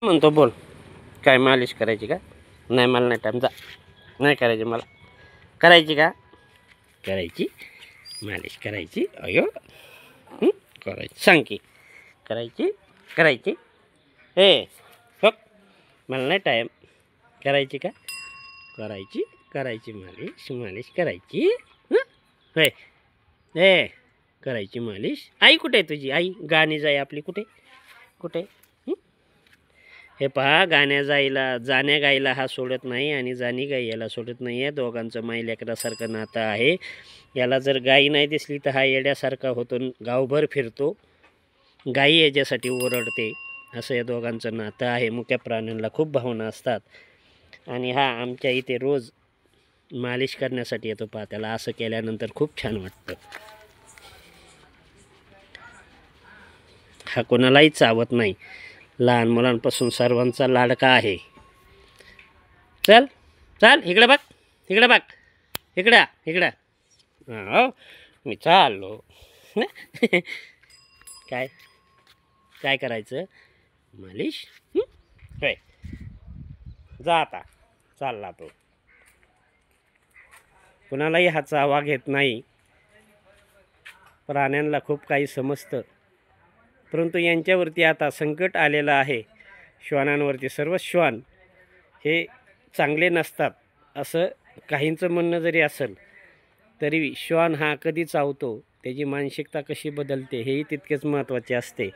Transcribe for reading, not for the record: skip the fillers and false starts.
म्हणतो बोल. काय मालिश करायची का? नाही मला नाही टाइम, जा. नाही करायची मला. करायची का? करायची मालिश करायची. अयो करायची, सांग की करायची. करायची हे हो, मला नाही टाइम. करायची का? करायची. करायची मालिश. मालिश करायची. होय ए करायची मालिश. आई कुठे आहे तुझी? आई गाणी जाई आपली कुठे कुठे? हे पहा, जाण्या गायला हा सोडत नाही आणि जाणी गाई याला सोडत नाही आहे. दोघांचं माई लेकरासारखं नातं आहे. याला जर गाई नाही दिसली तर हा येड्यासारखा होतो, गावभर फिरतो, गाई याच्यासाठी ओरडते. असं या दोघांचं नातं आहे. मुक्या प्राण्यांना खूप भावना असतात आणि हा आमच्या इथे रोज मालिश करण्यासाठी येतो. पहा, त्याला असं केल्यानंतर खूप छान वाटतं. हा कोणालाही चावत नाही. लहान मुलांपासून सर्वांचा लाडका आहे. चल चल इकडे बघ, इकडे बघ, इकडं इकडं. हो मी चाललो. काय काय करायचं? मालिश. होय, जा आता. चालला तो. कुणालाही हा चावा घेत नाही. प्राण्यांना खूप काही समजतं, परंतु यांच्यावरती आता संकट आलेलं आहे. श्वानांवरती. सर्व श्वान हे चांगले नसतात असं काहींचं म्हणणं जरी असेल तरी श्वान हा कधी चावतो, त्याची मानसिकता कशी बदलते हेही तितकेच महत्त्वाचे असते.